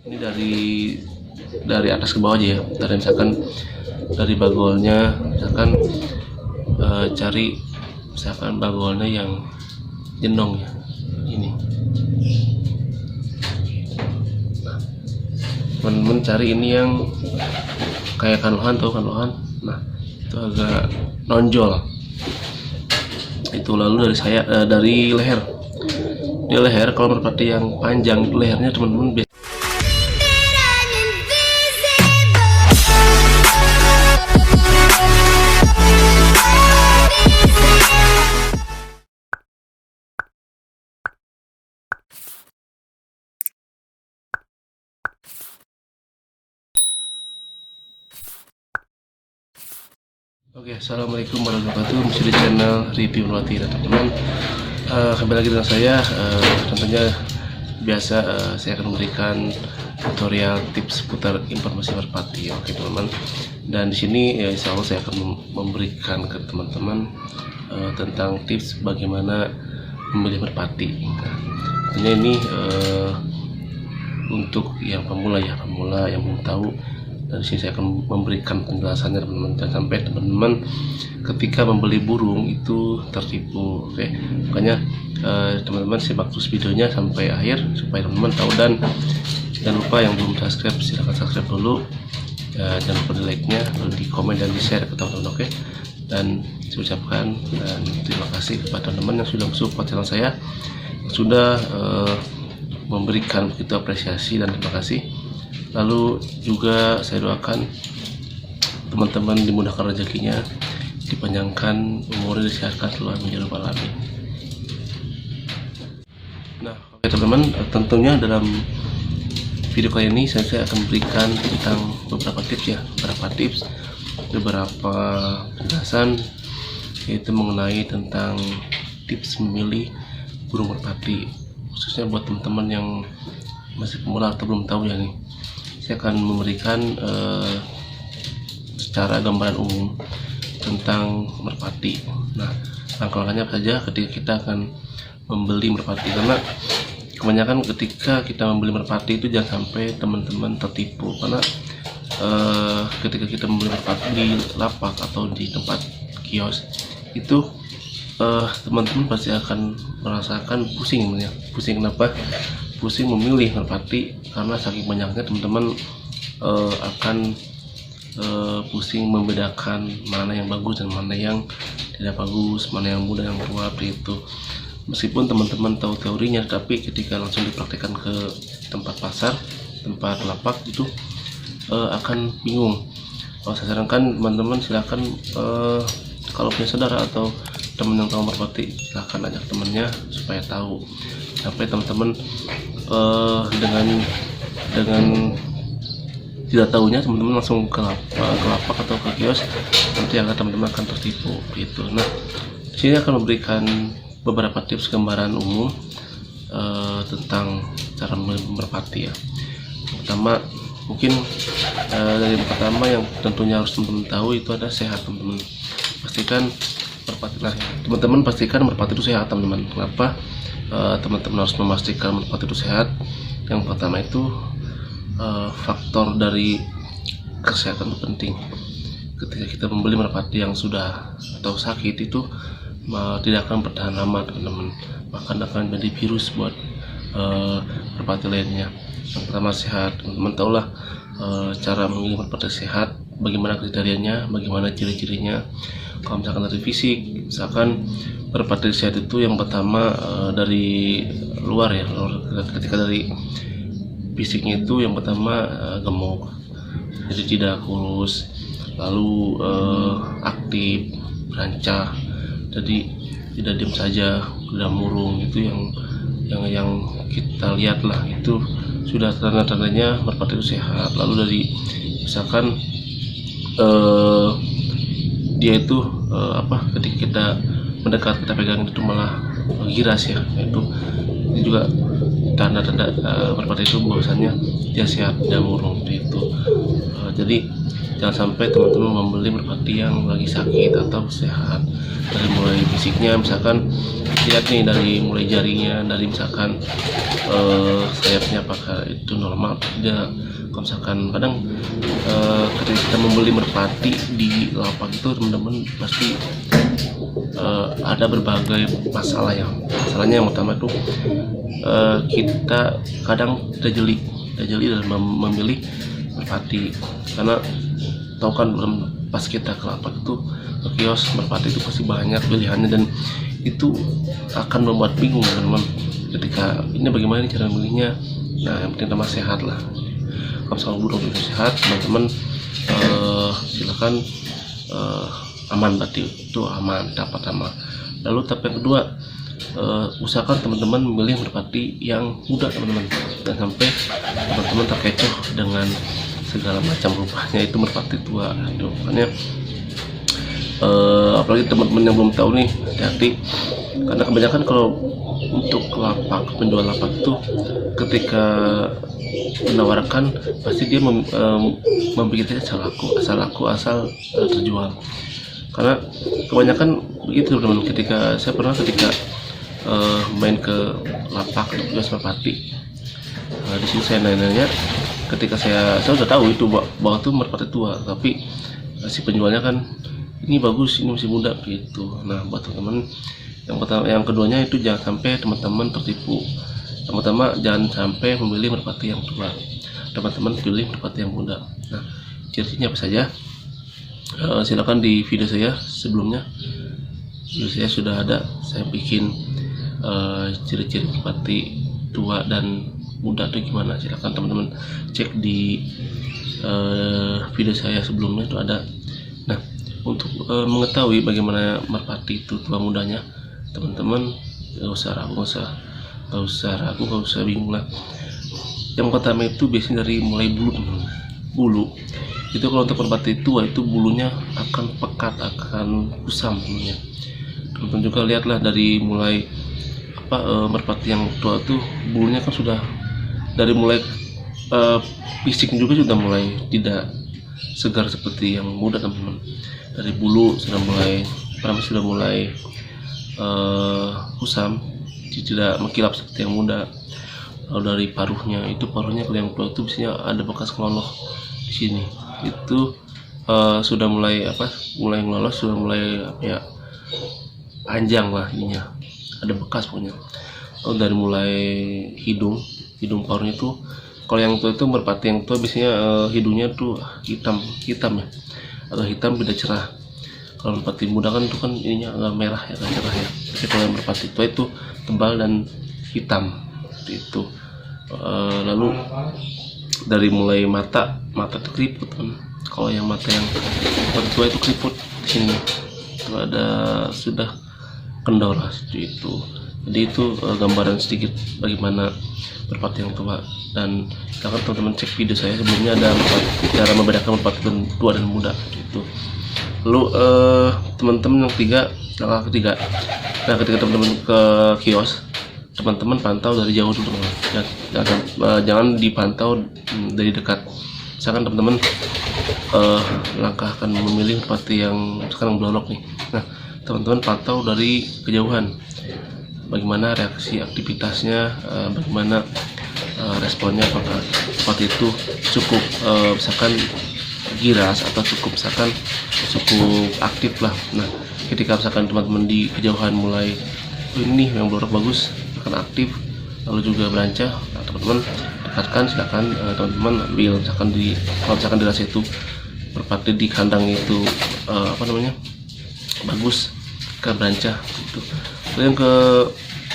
Ini dari atas ke bawah aja ya. Dari misalkan dari bagolnya, misalkan cari misalkan bagolnya yang jenong ya. Ini. Nah, teman-teman cari ini yang kayak kanlohan, tahu kanlohan? Nah, itu agak nonjol. Itu lalu dari leher. Di leher kalau merpati yang panjang itu lehernya teman-teman Oke, assalamualaikum warahmatullahi wabarakatuh. Masih di channel review merpati, teman-teman. Kembali lagi dengan saya. Tentunya biasa saya akan memberikan tutorial tips seputar informasi merpati. Oke, teman-teman. Dan di sini ya, insya Allah saya akan memberikan ke teman-teman tentang tips bagaimana memilih merpati. Nah, tentunya ini untuk yang pemula yang belum tahu. Dan sini saya akan memberikan penjelasannya teman-teman, jangan sampai teman-teman ketika membeli burung itu tertipu. Oke, makanya teman-teman simak terus videonya sampai akhir supaya teman-teman tahu. Dan jangan lupa yang belum subscribe silahkan subscribe dulu, jangan lupa di like-nya, lalu di komen dan di share ke teman-teman. Oke, dan saya ucapkan dan terima kasih kepada teman-teman yang sudah support channel saya, yang sudah memberikan begitu apresiasi, dan terima kasih. Lalu juga saya doakan teman-teman dimudahkan rezekinya, dipanjangkan umurnya, disehatkan selalu, amin ya rabbal alamin. Nah, oke teman-teman, tentunya dalam video kali ini saya akan berikan tentang beberapa penjelasan, yaitu mengenai tentang tips memilih burung merpati, khususnya buat teman-teman yang masih pemula atau belum tahu ya nih. Saya akan memberikan secara gambaran umum tentang merpati. Nah, langkah-langkahnya apa saja ketika kita akan membeli merpati, karena kebanyakan ketika kita membeli merpati itu jangan sampai teman-teman tertipu, karena ketika kita membeli merpati di lapak atau di tempat kios itu teman-teman pasti akan merasakan pusing ya. Pusing kenapa? Pusing memilih merpati karena saking banyaknya teman-teman akan pusing membedakan mana yang bagus dan mana yang tidak bagus, mana yang muda yang tua, itu. Meskipun teman-teman tahu teorinya, tapi ketika langsung dipraktekkan ke tempat pasar, tempat lapak itu akan bingung. Saya sarankan teman-teman silakan kalau punya saudara atau teman yang tahu merpati, silahkan ajak temannya supaya tahu, sampai teman-teman dengan tidak tahunya teman-teman langsung ke lapak atau ke kios, nanti teman-teman akan tertipu gitu. Nah, sini akan memberikan beberapa tips gambaran umum tentang cara merpati ya. Pertama, mungkin dari pertama yang tentunya harus teman-teman tahu itu ada sehat. Teman-teman pastikan merpati, teman-teman pastikan merpati itu sehat teman-teman. Kenapa teman-teman harus memastikan merpati itu sehat? Yang pertama itu faktor dari kesehatan itu penting. Ketika kita membeli merpati yang sudah atau sakit itu tidak akan bertahan lama teman-teman, bahkan akan menjadi virus buat merpati lainnya. Yang pertama sehat, teman-teman tahulah cara memilih merpati sehat, bagaimana kriterianya, bagaimana ciri-cirinya. Kalau misalkan dari fisik, misalkan merpati sehat itu yang pertama dari luar ya. Ketika dari fisiknya itu yang pertama gemuk, jadi tidak kurus, lalu aktif, rancah, jadi tidak diam saja, tidak murung. Itu yang kita lihat lah, itu sudah tanda-tandanya merpati itu sehat. Lalu dari misalkan dia itu ketika kita mendekat, kita pegang itu malah giras ya, itu juga tanda-tanda merpati itu bahwasannya dia sehat, tidak murung itu. Jadi jangan sampai teman-teman membeli merpati yang lagi sakit atau sehat. Dari mulai fisiknya, misalkan lihat nih dari mulai jaringnya, dari misalkan sayapnya apakah itu normal atau tidak. Kalau misalkan kadang ketika kita membeli merpati di lapak itu, teman-teman pasti ada berbagai masalahnya yang utama itu kita kadang tidak jeli dalam memilih merpati, karena tahu kan belum pas kita ke lapak itu, ke kios merpati itu pasti banyak pilihannya dan itu akan membuat bingung teman-teman ketika ini bagaimana cara memilihnya. Nah, yang penting sama sehat lah. Kalau misalnya burung itu sehat, teman-teman silakan aman, berarti itu aman, dapat aman. Lalu tahap yang kedua, usahakan teman-teman memilih merpati yang muda teman-teman, dan sampai teman-teman terkecoh dengan segala macam rupanya itu merpati tua. Makanya apalagi teman-teman yang belum tahu nih, hati-hati, karena kebanyakan kalau untuk lapak, penjual lapak itu ketika menawarkan pasti dia membuatnya asal terjual, karena kebanyakan begitu teman-teman. Saya pernah ketika main ke lapak jual merpati, di sini saya nanya, ketika saya sudah tahu itu bahwa itu merpati tua, tapi si penjualnya kan ini bagus, ini masih muda gitu. Nah, buat teman-teman yang keduanya itu jangan sampai teman-teman tertipu. Yang pertama, jangan sampai memilih merpati yang tua, teman-teman pilih merpati yang muda. Nah, ciri-cirinya apa saja? Silakan di video saya sebelumnya, video saya sudah ada, saya bikin ciri-ciri merpati tua dan muda itu gimana. Silakan teman-teman cek di video saya sebelumnya, itu ada. Nah, untuk mengetahui bagaimana merpati itu tua mudanya, teman-teman nggak usah ragu, nggak usah bingung lah. Yang pertama itu biasanya dari mulai bulu itu, kalau untuk merpati tua itu bulunya akan pekat, akan kusam teman-teman. Teman-teman juga lihatlah dari mulai merpati yang tua itu bulunya kan sudah dari mulai fisik juga sudah mulai tidak segar seperti yang muda teman-teman. Dari bulu sudah mulai kusam, tidak mengkilap seperti yang muda. Lalu dari paruhnya kalau yang tua itu biasanya ada bekas ngeloloh di sini, itu sudah mulai ngeloloh, sudah mulai panjang lah ininya, ada bekas pokoknya. Lalu dari mulai hidung paruhnya itu, kalau yang tua itu merpati yang tua biasanya hidungnya tuh hitam ya, agak hitam, beda cerah. Kalau merpati muda kan itu kan ininya agak merah ya, agak cerah ya. Tapi kalau yang merpati tua itu tebal dan hitam seperti itu. Lalu dari mulai mata itu keriput kan. Kalau yang mata yang merpati tua itu keriput di sini, itu ada sudah kendor lah seperti itu. Jadi itu gambaran sedikit bagaimana merpati yang tua. Dan silakan teman-teman cek video saya sebelumnya, ada cara membedakan merpati tua dan muda gitu. Lalu teman-teman yang ketiga, nah ketika teman-teman ke kios, teman-teman pantau dari jauh dulu, jangan dipantau dari dekat. Misalkan teman-teman langkah akan memilih merpati yang sekarang belolok nih, nah teman-teman pantau dari kejauhan, bagaimana reaksi aktivitasnya, bagaimana responnya, apakah merpati itu cukup misalkan giras atau cukup aktif lah. Nah, ketika misalkan teman-teman di kejauhan mulai ini yang belorok bagus, akan aktif, lalu juga berancah, nah, teman-teman dekatkan, silakan teman-teman ambil. Kalau misalkan dirasa itu merpati di kandang itu bagus, kan berancah gitu. Lalu yang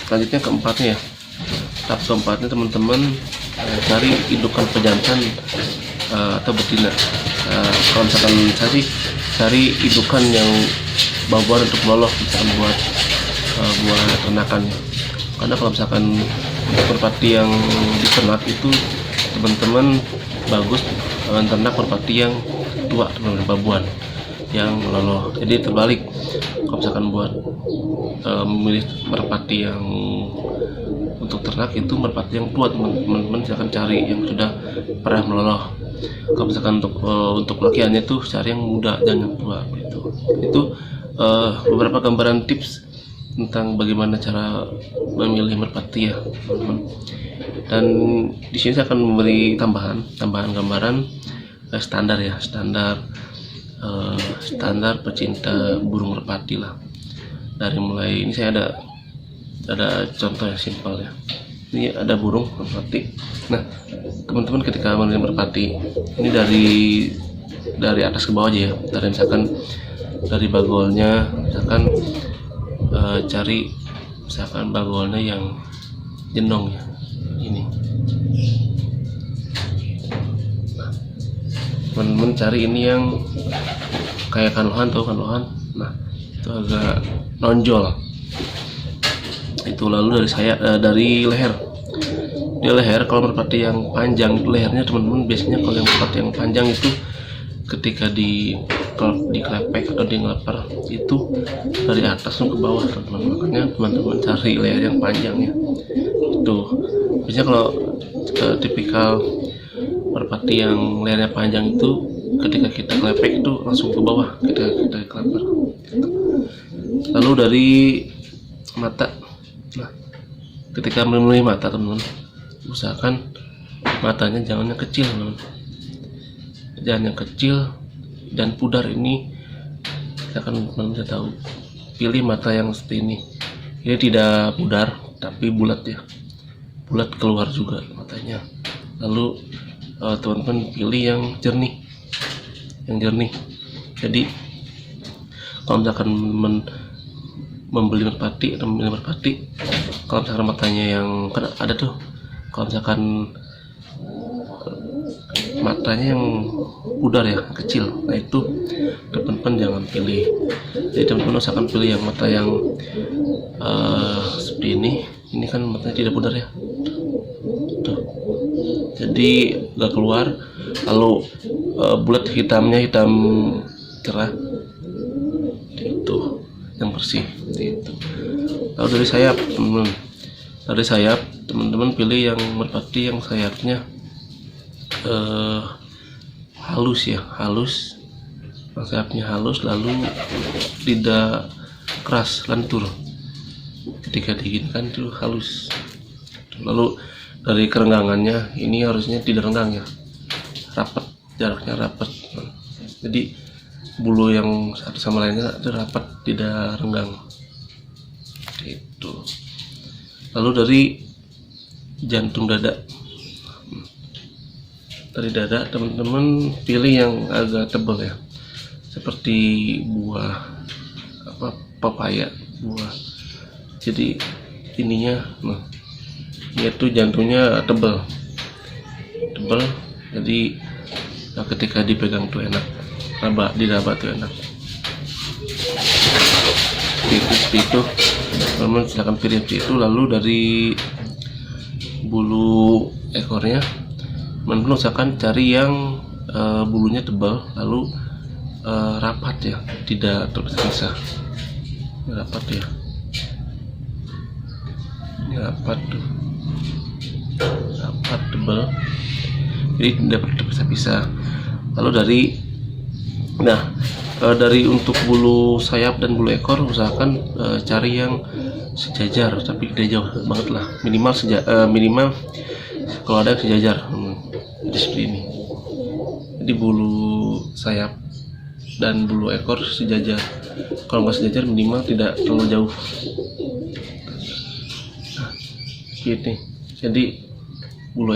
selanjutnya keempatnya ya, tahap keempatnya teman-teman cari indukan pejantan atau betina. Kalau misalkan saya sih cari indukan yang baguan untuk meloloh, misalkan buat ternakan. Karena kalau misalkan merpati yang diternak itu, teman-teman bagus ternak merpati yang tua, teman-teman, babuan yang meloloh. Jadi terbalik, kalau misalkan buat memilih merpati yang untuk ternak, itu merpati yang tua teman-teman silakan cari yang sudah pernah meloloh. Kalau misalkan untuk lakiannya tuh cari yang muda dan yang tua gitu. Itu beberapa gambaran tips tentang bagaimana cara memilih merpati ya teman-teman. Dan di sini saya akan memberi tambahan gambaran standar ya, standar pecinta burung merpati lah. Dari mulai ini saya ada contoh yang simpel ya. Ini ada burung merpati. Nah, teman-teman ketika memilih merpati, ini dari atas ke bawah aja ya. Dari misalkan dari bagolnya, misalkan cari misalkan bagolnya yang jenong ya. Ini. Nah, teman-teman cari ini yang kayak kanlohan, tahu kanlohan? Nah, itu agak nonjol. Itu lalu dari leher. Di leher kalau merpati yang panjang, lehernya teman-teman biasanya kalau yang merpati yang panjang itu ketika dikelepek atau di ngelapar itu dari atas ke bawah teman-teman. Makanya teman-teman cari leher yang panjang ya. Itu biasanya kalau tipikal merpati yang lehernya panjang itu ketika kita kelepek itu langsung ke bawah ketika kita kelepar. Lalu dari mata. Nah, ketika memilih mata teman-teman, usahakan matanya jangan yang kecil teman-teman. Jangan yang kecil dan pudar. Ini kita akan bisa tahu. Pilih mata yang seperti ini. Ini tidak pudar tapi bulat ya, bulat keluar juga matanya. Lalu teman-teman pilih yang jernih, Jadi kalau misalkan membeli merpati atau memilih merpati, kalau misalkan matanya yang kan ada tuh, kalau misalkan matanya yang pudar ya, kecil, nah itu teman-teman jangan pilih. Jadi teman-teman usahakan pilih yang mata yang seperti ini kan matanya tidak pudar ya tuh, jadi gak keluar. Lalu bulat hitamnya hitam cerah, itu yang bersih itu. Lalu dari sayap teman-teman pilih yang merpati yang sayapnya halus, sayapnya halus, lalu tidak keras, lentur. Ketika diinginkan itu halus. Lalu dari kerenggangannya ini harusnya tidak renggang ya, rapat, jaraknya rapat. Jadi bulu yang satu sama lainnya itu rapat, tidak renggang. Itu. Lalu dari jantung dada. Dari dada teman-teman pilih yang agak tebal ya, seperti buah papaya, buah. Jadi ininya, yaitu jantungnya tebal. Jadi ketika dipegang tuh enak, diraba tuh enak. Seperti itu, teman-teman silakan pilih seperti itu. Lalu dari bulu ekornya, teman-teman usahakan cari yang bulunya tebal, lalu rapat ya, tidak terpisah. Rapat ya, ini rapat tuh, rapat tebal, jadi tidak terpisah-pisah. Lalu dari untuk bulu sayap dan bulu ekor usahakan cari yang sejajar tapi tidak jauh banget lah, minimal kalau ada yang sejajar. Jadi seperti ini. Jadi bulu sayap dan bulu ekor sejajar. Kalau nggak sejajar minimal tidak terlalu jauh. Nah, gitu. Jadi bulu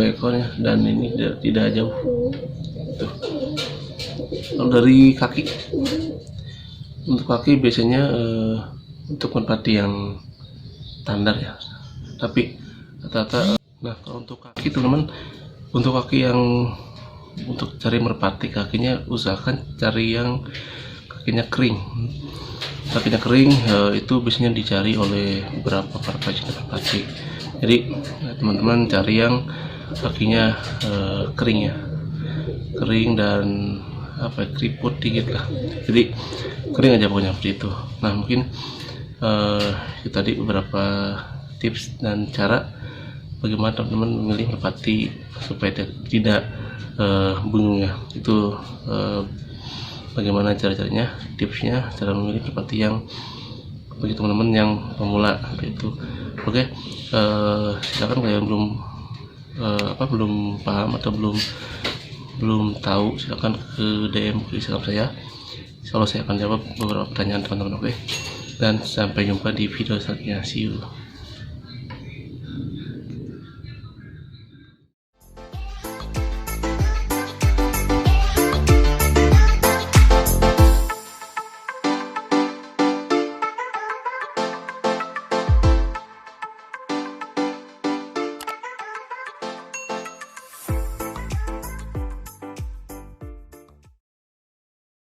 ekornya dan ini tidak jauh. Tuh. Lalu dari kaki, untuk kaki biasanya untuk merpati yang standar ya, tapi rata-rata nah kalau untuk kaki teman-teman, untuk kaki yang untuk cari merpati kakinya usahakan cari yang kakinya kering. Itu biasanya dicari oleh beberapa para pecinta merpati. Jadi teman-teman cari yang kakinya kering ya, kering dan apa keriput dikit lah, jadi kering aja pokoknya seperti itu. Nah mungkin itu tadi beberapa tips dan cara bagaimana teman-teman memilih merpati supaya tidak bingung ya. Itu bagaimana cara-caranya, tipsnya cara memilih merpati yang bagi teman-teman yang pemula gitu. Oke, silakan kalau yang belum paham atau belum tahu, silakan ke DM ke Instagram saya. Insya Allah saya akan jawab beberapa pertanyaan teman-teman. Oke, dan sampai jumpa di video selanjutnya. See you.